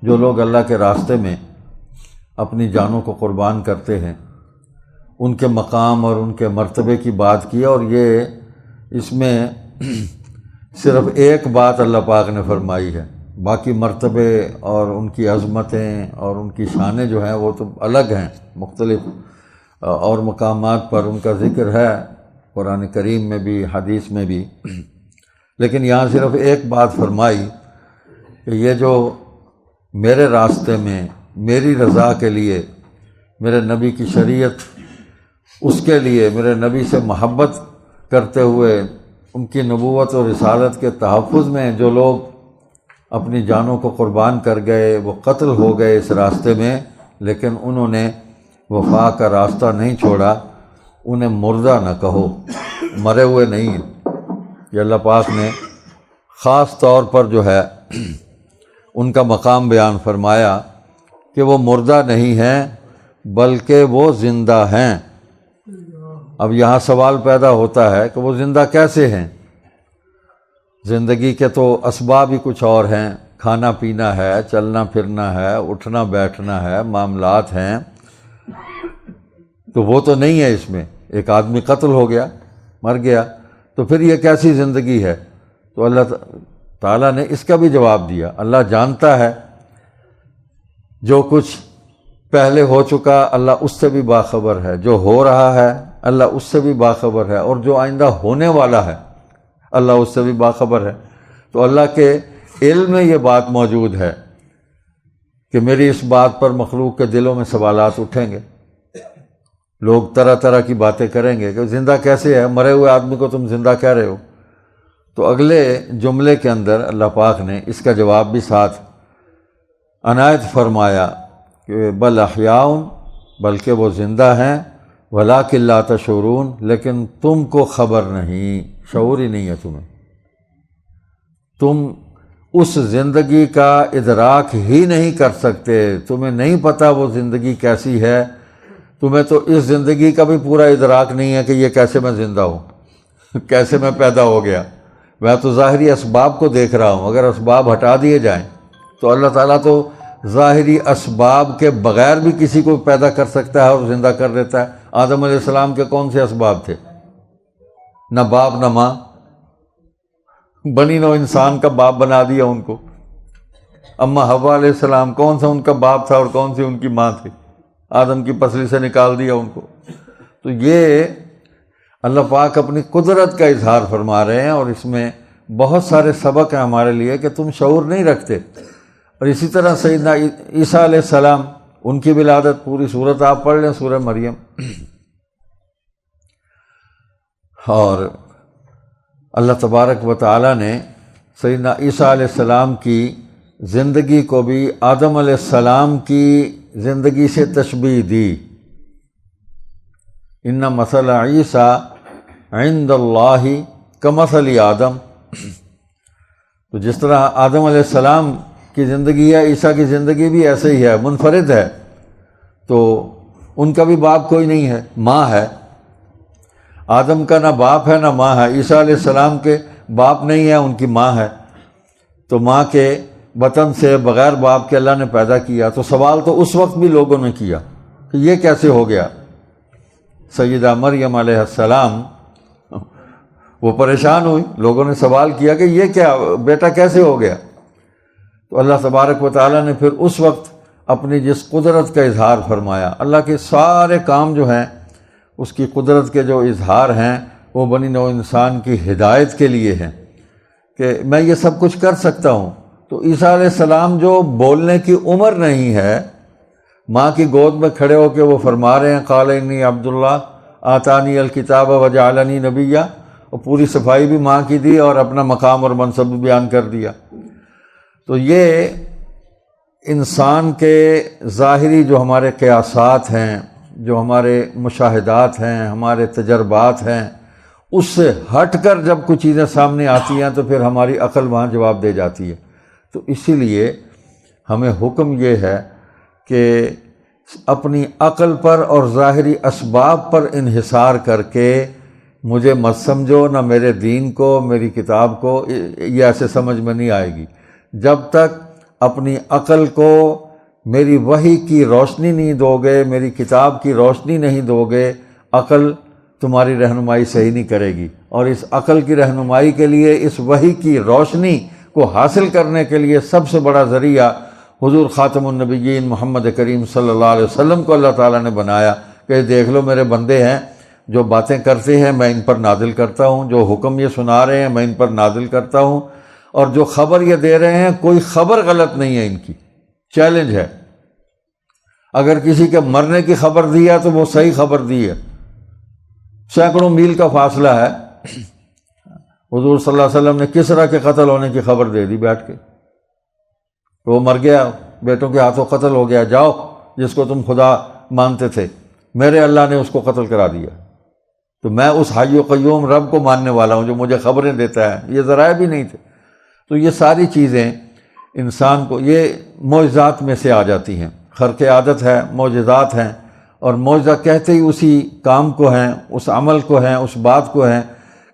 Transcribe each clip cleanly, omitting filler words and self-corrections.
جو لوگ اللہ کے راستے میں اپنی جانوں کو قربان کرتے ہیں ان کے مقام اور ان کے مرتبے کی بات کی، اور یہ اس میں صرف ایک بات اللہ پاک نے فرمائی ہے، باقی مرتبے اور ان کی عظمتیں اور ان کی شانیں جو ہیں وہ تو الگ ہیں، مختلف اور مقامات پر ان کا ذکر ہے قرآن کریم میں بھی حدیث میں بھی، لیکن یہاں صرف ایک بات فرمائی کہ یہ جو میرے راستے میں میری رضا کے لیے، میرے نبی کی شریعت اس کے لیے، میرے نبی سے محبت کرتے ہوئے ان کی نبوت اور رسالت کے تحفظ میں جو لوگ اپنی جانوں کو قربان کر گئے، وہ قتل ہو گئے اس راستے میں، لیکن انہوں نے وفا کا راستہ نہیں چھوڑا، انہیں مردہ نہ کہو، مرے ہوئے نہیں۔ یہ اللہ پاک نے خاص طور پر جو ہے ان کا مقام بیان فرمایا کہ وہ مردہ نہیں ہیں بلکہ وہ زندہ ہیں۔ اب یہاں سوال پیدا ہوتا ہے کہ وہ زندہ کیسے ہیں؟ زندگی کے تو اسباب ہی کچھ اور ہیں، کھانا پینا ہے، چلنا پھرنا ہے، اٹھنا بیٹھنا ہے، معاملات ہیں، تو وہ تو نہیں ہے اس میں۔ ایک آدمی قتل ہو گیا، مر گیا، تو پھر یہ کیسی زندگی ہے؟ تو اللہ تعالیٰ نے اس کا بھی جواب دیا۔ اللہ جانتا ہے جو کچھ پہلے ہو چکا، اللہ اس سے بھی باخبر ہے، جو ہو رہا ہے اللہ اس سے بھی باخبر ہے، اور جو آئندہ ہونے والا ہے اللہ اس سے بھی باخبر ہے۔ تو اللہ کے علم میں یہ بات موجود ہے کہ میری اس بات پر مخلوق کے دلوں میں سوالات اٹھیں گے، لوگ طرح طرح کی باتیں کریں گے کہ زندہ کیسے ہے، مرے ہوئے آدمی کو تم زندہ کہہ رہے ہو۔ تو اگلے جملے کے اندر اللہ پاک نے اس کا جواب بھی ساتھ عنایت فرمایا کہ بل احیاء، بلکہ وہ زندہ ہیں، ولکن لا تشعرون، لیکن تم کو خبر نہیں، شعور ہی نہیں ہے تمہیں، تم اس زندگی کا ادراک ہی نہیں کر سکتے، تمہیں نہیں پتہ وہ زندگی کیسی ہے، تمہیں تو اس زندگی کا بھی پورا ادراک نہیں ہے کہ یہ کیسے میں زندہ ہوں، کیسے میں پیدا ہو گیا۔ میں تو ظاہری اسباب کو دیکھ رہا ہوں، اگر اسباب ہٹا دیے جائیں تو اللہ تعالیٰ تو ظاہری اسباب کے بغیر بھی کسی کو پیدا کر سکتا ہے اور زندہ کر دیتا ہے۔ آدم علیہ السلام کے کون سے اسباب تھے؟ نہ باپ نہ ماں، بنی نو انسان کا باپ بنا دیا ان کو۔ اما حوا علیہ السلام، کون سا ان کا باپ تھا اور کون سی ان کی ماں تھی؟ آدم کی پسلی سے نکال دیا ان کو۔ تو یہ اللہ پاک اپنی قدرت کا اظہار فرما رہے ہیں، اور اس میں بہت سارے سبق ہیں ہمارے لیے کہ تم شعور نہیں رکھتے۔ اور اسی طرح سیدنا عیسیٰ علیہ السلام، ان کی ولادت، پوری صورت آپ پڑھ لیں، سورہ مریم، اور اللہ تبارک و تعالیٰ نے سیدنا عیسیٰ علیہ السلام کی زندگی کو بھی آدم علیہ السلام کی زندگی سے تشبیہ دی۔ ان مثل عیسیٰ عند اللہ کمثل آدم، تو جس طرح آدم علیہ السلام کی زندگی ہے، عیسیٰ کی زندگی بھی ایسے ہی ہے، منفرد ہے۔ تو ان کا بھی باپ کوئی نہیں ہے، ماں ہے۔ آدم کا نہ باپ ہے نہ ماں ہے، عیسیٰ علیہ السلام کے باپ نہیں ہے، ان کی ماں ہے۔ تو ماں کے بطن سے بغیر باپ کے اللہ نے پیدا کیا۔ تو سوال تو اس وقت بھی لوگوں نے کیا کہ یہ کیسے ہو گیا۔ سیدہ مریم علیہ السلام وہ پریشان ہوئی، لوگوں نے سوال کیا کہ یہ کیا، بیٹا کیسے ہو گیا؟ تو اللہ تبارک و تعالیٰ نے پھر اس وقت اپنی جس قدرت کا اظہار فرمایا۔ اللہ کے سارے کام جو ہیں، اس کی قدرت کے جو اظہار ہیں، وہ بنی نوع انسان کی ہدایت کے لیے ہیں کہ میں یہ سب کچھ کر سکتا ہوں۔ تو عیسیٰ علیہ السلام جو بولنے کی عمر نہیں ہے، ماں کی گود میں کھڑے ہو کے وہ فرما رہے ہیں قال انی عبداللہ آتانی الکتاب وجعلنی نبیا، اور پوری صفائی بھی ماں کی دی اور اپنا مقام اور منصب بھی بیان کر دیا۔ تو یہ انسان کے ظاہری جو ہمارے قیاسات ہیں، جو ہمارے مشاہدات ہیں، ہمارے تجربات ہیں، اس سے ہٹ کر جب کچھ چیزیں سامنے آتی ہیں تو پھر ہماری عقل وہاں جواب دے جاتی ہے۔ تو اسی لیے ہمیں حکم یہ ہے کہ اپنی عقل پر اور ظاہری اسباب پر انحصار کر کے مجھے مت سمجھو، نہ میرے دین کو، میری کتاب کو، یہ ایسے سمجھ میں نہیں آئے گی۔ جب تک اپنی عقل کو میری وحی کی روشنی نہیں دو گے، میری کتاب کی روشنی نہیں دو گے، عقل تمہاری رہنمائی صحیح نہیں کرے گی۔ اور اس عقل کی رہنمائی کے لیے، اس وحی کی روشنی کو حاصل کرنے کے لیے سب سے بڑا ذریعہ حضور خاتم النبیین محمد کریم صلی اللہ علیہ وسلم کو اللہ تعالیٰ نے بنایا کہ دیکھ لو میرے بندے ہیں، جو باتیں کرتے ہیں میں ان پر نازل کرتا ہوں، جو حکم یہ سنا رہے ہیں میں ان پر نازل کرتا ہوں، اور جو خبر یہ دے رہے ہیں کوئی خبر غلط نہیں ہے ان کی۔ چیلنج ہے، اگر کسی کے مرنے کی خبر دی ہے تو وہ صحیح خبر دی ہے۔ سینکڑوں میل کا فاصلہ ہے، حضور صلی اللہ علیہ وسلم نے کسریٰ کے قتل ہونے کی خبر دے دی بیٹھ کے، وہ مر گیا، بیٹوں کے ہاتھوں قتل ہو گیا، جاؤ جس کو تم خدا مانتے تھے، میرے اللہ نے اس کو قتل کرا دیا۔ تو میں اس حی و قیوم رب کو ماننے والا ہوں جو مجھے خبریں دیتا ہے، یہ ذرائع بھی نہیں تھے۔ تو یہ ساری چیزیں انسان کو، یہ معجزات میں سے آ جاتی ہیں، خرق عادت ہے، معجزات ہیں، اور معجزہ کہتے ہی اسی کام کو ہیں، اس عمل کو ہیں، اس بات کو ہیں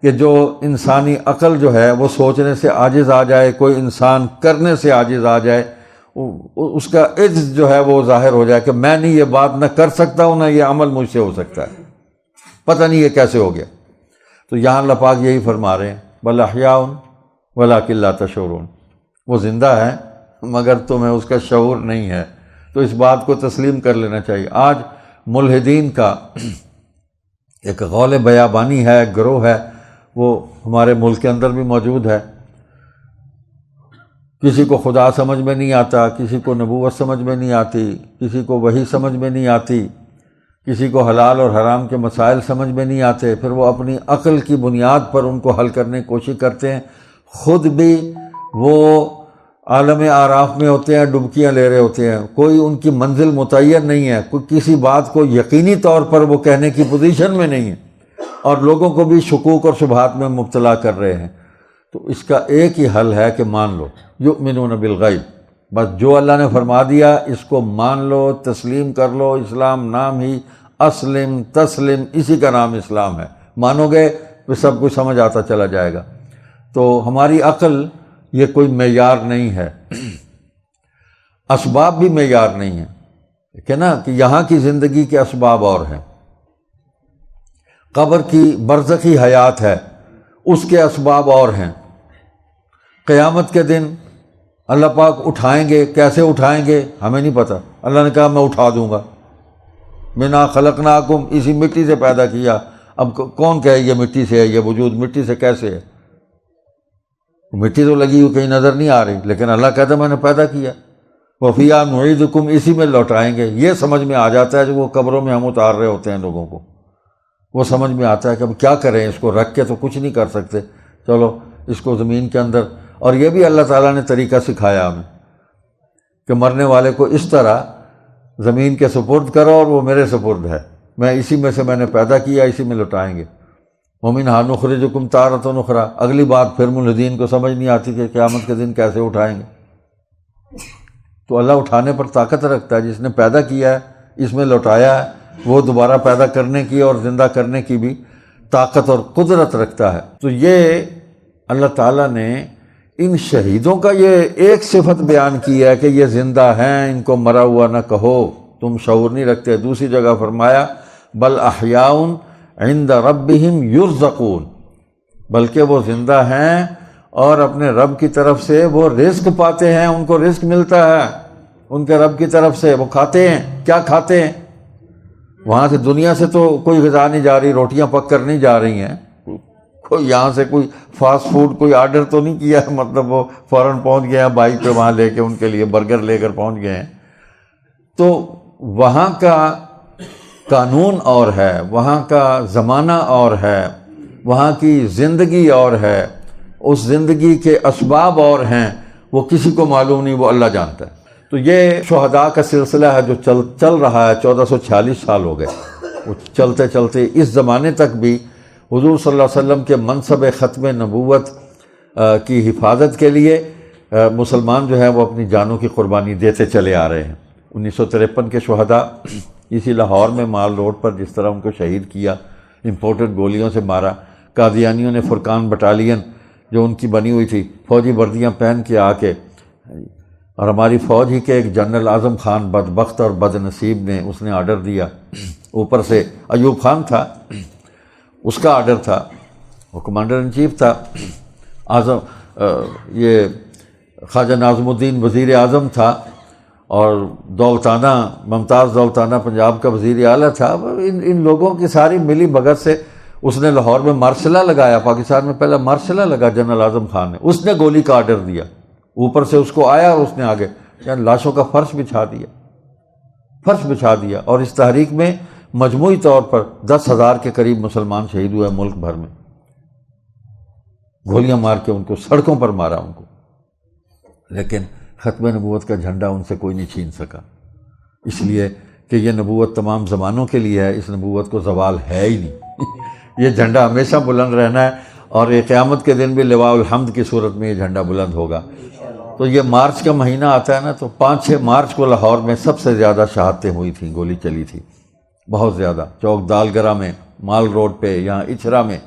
کہ جو انسانی عقل جو ہے وہ سوچنے سے عاجز آ جائے، کوئی انسان کرنے سے عاجز آ جائے، اس کا عجز جو ہے وہ ظاہر ہو جائے کہ میں نہیں یہ بات نہ کر سکتا ہوں، نہ یہ عمل مجھ سے ہو سکتا ہے، پتہ نہیں یہ کیسے ہو گیا۔ تو یہاں اللہ پاک یہی فرما رہے ہیں، بل احیاء ولکن لا تشعرون، وہ زندہ ہے مگر تمہیں اس کا شعور نہیں ہے۔ تو اس بات کو تسلیم کر لینا چاہیے۔ آج ملحدین کا ایک غول بیابانی ہے، ایک گروہ ہے، وہ ہمارے ملک کے اندر بھی موجود ہے۔ کسی کو خدا سمجھ میں نہیں آتا، کسی کو نبوت سمجھ میں نہیں آتی، کسی کو وحی سمجھ میں نہیں آتی، کسی کو حلال اور حرام کے مسائل سمجھ میں نہیں آتے، پھر وہ اپنی عقل کی بنیاد پر ان کو حل کرنے کی کوشش کرتے ہیں۔ خود بھی وہ عالم اعراف میں ہوتے ہیں، ڈبکیاں لے رہے ہوتے ہیں، کوئی ان کی منزل متعین نہیں ہے، کوئی کسی بات کو یقینی طور پر وہ کہنے کی پوزیشن میں نہیں ہے، اور لوگوں کو بھی شکوک اور شبہات میں مبتلا کر رہے ہیں۔ تو اس کا ایک ہی حل ہے کہ مان لو، یؤمنون بالغیب، بس جو اللہ نے فرما دیا اس کو مان لو، تسلیم کر لو۔ اسلام نام ہی اسلم تسلم، اسی کا نام اسلام ہے، مانو گے تو سب کچھ سمجھ آتا چلا جائے گا۔ تو ہماری عقل یہ کوئی معیار نہیں ہے، اسباب بھی معیار نہیں ہے کہ نا، کہ یہاں کی زندگی کے اسباب اور ہیں، قبر کی برزخی حیات ہے اس کے اسباب اور ہیں، قیامت کے دن اللہ پاک اٹھائیں گے، کیسے اٹھائیں گے ہمیں نہیں پتہ، اللہ نے کہا میں اٹھا دوں گا، منا خلقناکم، اسی مٹی سے پیدا کیا۔ اب کون کہے یہ مٹی سے ہے، یہ وجود مٹی سے کیسے ہے؟ مٹی تو لگی ہوئی کہیں نظر نہیں آ رہی، لیکن اللہ کہتا ہے میں نے پیدا کیا، وفیہا نعیدکم، اسی میں لوٹائیں گے۔ یہ سمجھ میں آ جاتا ہے جو وہ قبروں میں ہم اتار رہے ہوتے ہیں لوگوں کو، وہ سمجھ میں آتا ہے کہ اب کیا کریں، اس کو رکھ کے تو کچھ نہیں کر سکتے، چلو اس کو زمین کے اندر۔ اور یہ بھی اللہ تعالیٰ نے طریقہ سکھایا ہمیں کہ مرنے والے کو اس طرح زمین کے سپرد کرو، اور وہ میرے سپرد ہے، میں اسی میں سے میں نے پیدا کیا، اسی میں لوٹائیں گے۔ وَمِنْهَا نُخْرِجُكُمْ تَارَةً أُخْرَىٰ، اگلی بات پھر ملحدین کو سمجھ نہیں آتی کہ قیامت کے دن کیسے اٹھائیں گے۔ تو اللہ اٹھانے پر طاقت رکھتا ہے، جس نے پیدا کیا ہے اس میں لوٹایا ہے، وہ دوبارہ پیدا کرنے کی اور زندہ کرنے کی بھی طاقت اور قدرت رکھتا ہے۔ تو یہ اللہ تعالیٰ نے ان شہیدوں کا یہ ایک صفت بیان کی ہے کہ یہ زندہ ہیں، ان کو مرا ہوا نہ کہو، تم شعور نہیں رکھتے۔ دوسری جگہ فرمایا بل احیاء عند ربہم یرزقون، بلکہ وہ زندہ ہیں اور اپنے رب کی طرف سے وہ رزق پاتے ہیں، ان کو رزق ملتا ہے ان کے رب کی طرف سے، وہ کھاتے ہیں۔ کیا کھاتے ہیں؟ وہاں سے دنیا سے تو کوئی غذا نہیں جا رہی، روٹیاں پک کر نہیں جا رہی ہیں، کوئی یہاں سے کوئی فاسٹ فوڈ کوئی آرڈر تو نہیں کیا ہے، مطلب وہ فوراً پہنچ گئے ہیں بائک پہ وہاں لے کے، ان کے لیے برگر لے کر پہنچ گئے ہیں۔ تو وہاں کا قانون اور ہے، وہاں کا زمانہ اور ہے، وہاں کی زندگی اور ہے، اس زندگی کے اسباب اور ہیں، وہ کسی کو معلوم نہیں، وہ اللہ جانتا ہے۔ تو یہ شہداء کا سلسلہ ہے جو چل رہا ہے، 1446 سال ہو گئے، وہ چلتے چلتے اس زمانے تک بھی حضور صلی اللہ علیہ وسلم کے منصب ختم نبوت کی حفاظت کے لیے مسلمان جو ہیں وہ اپنی جانوں کی قربانی دیتے چلے آ رہے ہیں۔ 1953 کے شہداء اسی لاہور میں مال روڈ پر جس طرح ان کو شہید کیا، امپورٹڈ گولیوں سے مارا، قادیانیوں نے فرقان بٹالین جو ان کی بنی ہوئی تھی، فوجی وردیاں پہن کے آ کے اور ہماری فوج ہی کے ایک جنرل اعظم خان بدبخت اور بد نصیب نے اس نے آرڈر دیا، اوپر سے ایوب خان تھا، اس کا آرڈر تھا، وہ کمانڈر ان چیف تھا، یہ خواجہ ناظم الدین وزیر اعظم تھا، اور دولتانہ ممتاز دولتانہ پنجاب کا وزیر اعلیٰ تھا۔ ان لوگوں کی ساری ملی بھگت سے اس نے لاہور میں مارشلہ لگایا، پاکستان میں پہلا مارشلہ لگا جنرل اعظم خان نے، اس نے گولی کا آرڈر دیا، اوپر سے اس کو آیا اور اس نے آگے یعنی لاشوں کا فرش بچھا دیا، اور اس تحریک میں مجموعی طور پر 10,000 کے قریب مسلمان شہید ہوئے ملک بھر میں، گولیاں مار کے ان کو سڑکوں پر مارا ان کو، لیکن ختم نبوت کا جھنڈا ان سے کوئی نہیں چھین سکا، اس لیے کہ یہ نبوت تمام زمانوں کے لیے ہے، اس نبوت کو زوال ہے ہی نہیں، یہ جھنڈا ہمیشہ بلند رہنا ہے، اور یہ قیامت کے دن بھی لواء الحمد کی صورت میں یہ جھنڈا بلند ہوگا۔ تو یہ مارچ کا مہینہ آتا ہے نا، تو 5-6 مارچ کو لاہور میں سب سے زیادہ شہادتیں ہوئی تھیں، گولی چلی تھی بہت زیادہ، چوک دالگرہ میں، مال روڈ پہ، یہاں اچھرا میں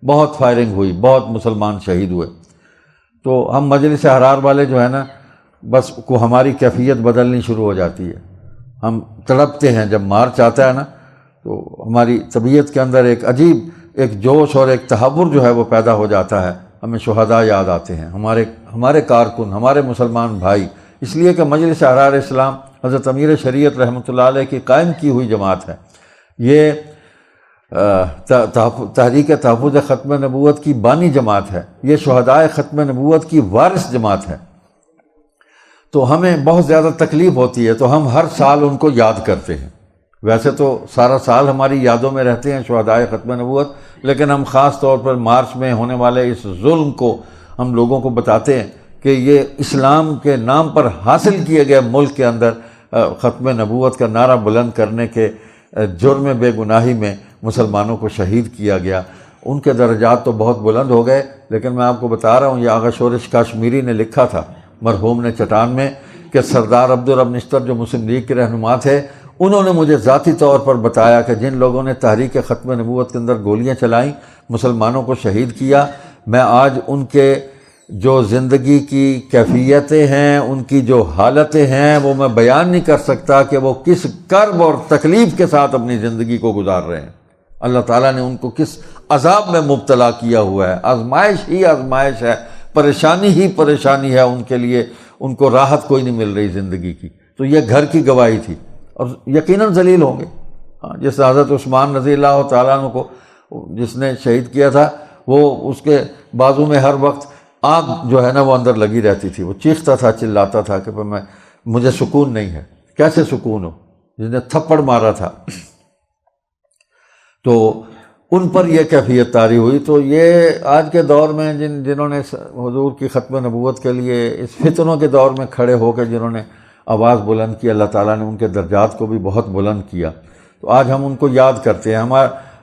بہت فائرنگ ہوئی، بہت مسلمان شہید ہوئے۔ تو ہم مجلس احرار والے جو ہے نا، بس کو ہماری کیفیت بدلنی شروع ہو جاتی ہے، ہم تڑپتے ہیں جب مارچ آتا ہے نا، تو ہماری طبیعت کے اندر ایک عجیب ایک جوش اور ایک تحور جو ہے وہ پیدا ہو جاتا ہے، ہمیں شہداء یاد آتے ہیں، ہمارے کارکن، ہمارے مسلمان بھائی، اس لیے کہ مجلس احرار اسلام حضرت امیر شریعت رحمۃ اللہ علیہ کی قائم کی ہوئی جماعت ہے، یہ تحریک تحفظ ختم نبوت کی بانی جماعت ہے، یہ شہداء ختم نبوت کی وارث جماعت ہے، تو ہمیں بہت زیادہ تکلیف ہوتی ہے، تو ہم ہر سال ان کو یاد کرتے ہیں، ویسے تو سارا سال ہماری یادوں میں رہتے ہیں شہداء ختم نبوت، لیکن ہم خاص طور پر مارچ میں ہونے والے اس ظلم کو ہم لوگوں کو بتاتے ہیں کہ یہ اسلام کے نام پر حاصل کیے گئے ملک کے اندر ختم نبوت کا نعرہ بلند کرنے کے جرم بے گناہی میں مسلمانوں کو شہید کیا گیا، ان کے درجات تو بہت بلند ہو گئے، لیکن میں آپ کو بتا رہا ہوں، یہ آغا شورش کاشمیری نے لکھا تھا مرحوم نے چٹان میں، کہ سردار عبدالرب نشتر جو مسلم لیگ کے رہنما تھے، انہوں نے مجھے ذاتی طور پر بتایا کہ جن لوگوں نے تحریک ختم نبوت کے اندر گولیاں چلائیں، مسلمانوں کو شہید کیا، میں آج ان کے جو زندگی کی کیفیتیں ہیں، ان کی جو حالتیں ہیں، وہ میں بیان نہیں کر سکتا کہ وہ کس کرب اور تکلیف کے ساتھ اپنی زندگی کو گزار رہے ہیں، اللہ تعالیٰ نے ان کو کس عذاب میں مبتلا کیا ہوا ہے، آزمائش ہی آزمائش ہے، پریشانی ہی پریشانی ہے ان کے لیے، ان کو راحت کوئی نہیں مل رہی زندگی کی، تو یہ گھر کی گواہی تھی، اور یقیناً ذلیل ہوں گے۔ جس حضرت عثمان رضی اللہ تعالیٰ عنہ کو جس نے شہید کیا تھا، وہ اس کے بازو میں ہر وقت آگ جو ہے نا وہ اندر لگی رہتی تھی، وہ چیختا تھا، چلاتا تھا کہ مجھے سکون نہیں ہے، کیسے سکون ہو، جس نے تھپڑ مارا تھا، تو ان پر یہ کیفیت طاری ہوئی۔ تو یہ آج کے دور میں جنہوں نے حضور کی ختم نبوت کے لیے اس فتنوں کے دور میں کھڑے ہو کے جنہوں نے آواز بلند کی، اللہ تعالیٰ نے ان کے درجات کو بھی بہت بلند کیا، تو آج ہم ان کو یاد کرتے ہیں،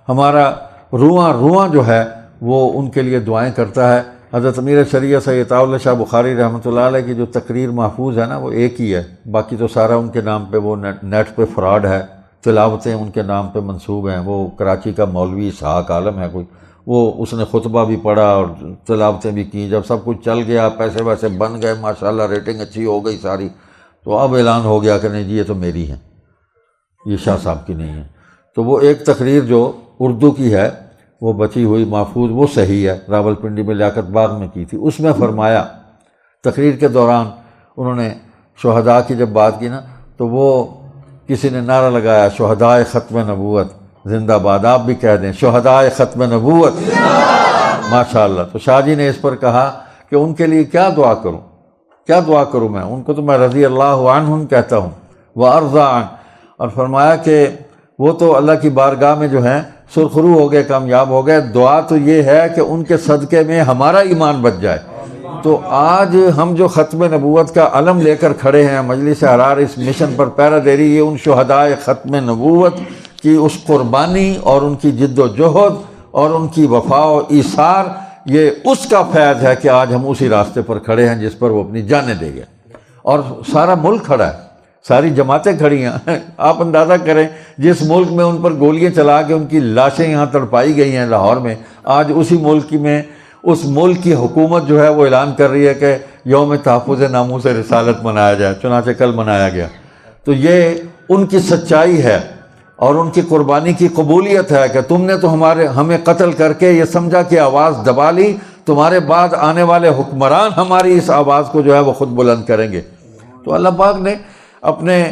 ہمارا رواں جو ہے وہ ان کے لیے دعائیں کرتا ہے۔ حضرت امیر شریعت سید عطاء اللہ شاہ بخاری رحمۃ اللہ علیہ کی جو تقریر محفوظ ہے نا، وہ ایک ہی ہے، باقی تو سارا ان کے نام پہ وہ نیٹ پہ فراڈ ہے، تلاوتیں ان کے نام پہ منسوب ہیں۔ وہ کراچی کا مولوی اسحاق عالم ہے کوئی، وہ اس نے خطبہ بھی پڑھا اور تلاوتیں بھی کیں، جب سب کچھ چل گیا، پیسے ویسے بن گئے، ماشاءاللہ ریٹنگ اچھی ہو گئی ساری، تو اب اعلان ہو گیا کہ نہیں جی یہ تو میری ہیں، یہ شاہ صاحب کی نہیں ہے۔ تو وہ ایک تقریر جو اردو کی ہے وہ بچی ہوئی محفوظ، وہ صحیح ہے، راولپنڈی میں لیاقت باغ میں کی تھی، اس میں فرمایا تقریر کے دوران انہوں نے شہداء کی جب بات کی نا، تو وہ کسی نے نعرہ لگایا شہداء ختم نبوت زندہ باد، آپ بھی کہہ دیں شہداء ختم نبوت ماشاءاللہ۔ تو شاہ جی نے اس پر کہا کہ ان کے لیے کیا دعا کروں میں، ان کو تو میں رضی اللہ عنہم کہتا ہوں وارضا عنہ، اور فرمایا کہ وہ تو اللہ کی بارگاہ میں جو ہیں سرخرو ہو گئے، کامیاب ہو گئے، دعا تو یہ ہے کہ ان کے صدقے میں ہمارا ایمان بچ جائے۔ تو آج ہم جو ختم نبوت کا علم لے کر کھڑے ہیں، مجلس احرار اس مشن پر پہرا دے رہی ہے، ان شہداء ختم نبوت کی اس قربانی اور ان کی جد و جہد اور ان کی وفا و ایثار، یہ اس کا فیض ہے کہ آج ہم اسی راستے پر کھڑے ہیں جس پر وہ اپنی جانیں دے گئے، اور سارا ملک کھڑا ہے، ساری جماعتیں کھڑی ہیں۔ آپ اندازہ کریں جس ملک میں ان پر گولیاں چلا کے ان کی لاشیں یہاں تڑپائی گئی ہیں لاہور میں، آج اسی ملک میں اس ملک کی حکومت جو ہے وہ اعلان کر رہی ہے کہ یوم تحفظ ناموس رسالت منایا جائے، چنانچہ کل منایا گیا۔ تو یہ ان کی سچائی ہے اور ان کی قربانی کی قبولیت ہے کہ تم نے تو ہمیں قتل کر کے یہ سمجھا کہ آواز دبا لی، تمہارے بعد آنے والے حکمران ہماری اس آواز کو جو ہے وہ خود بلند کریں گے۔ تو اللہ پاک نے اپنے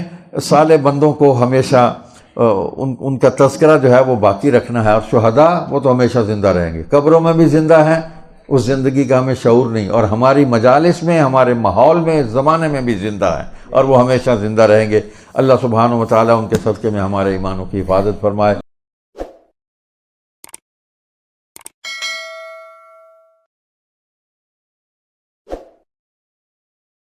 صالح بندوں کو ہمیشہ ان کا تذکرہ جو ہے وہ باقی رکھنا ہے، اور شہداء وہ تو ہمیشہ زندہ رہیں گے، قبروں میں بھی زندہ ہیں، اس زندگی کا ہمیں شعور نہیں، اور ہماری مجالس میں، ہمارے ماحول میں، زمانے میں بھی زندہ ہیں، اور وہ ہمیشہ زندہ رہیں گے۔ اللہ سبحانہ و تعالیٰ ان کے صدقے میں ہمارے ایمانوں کی حفاظت فرمائے۔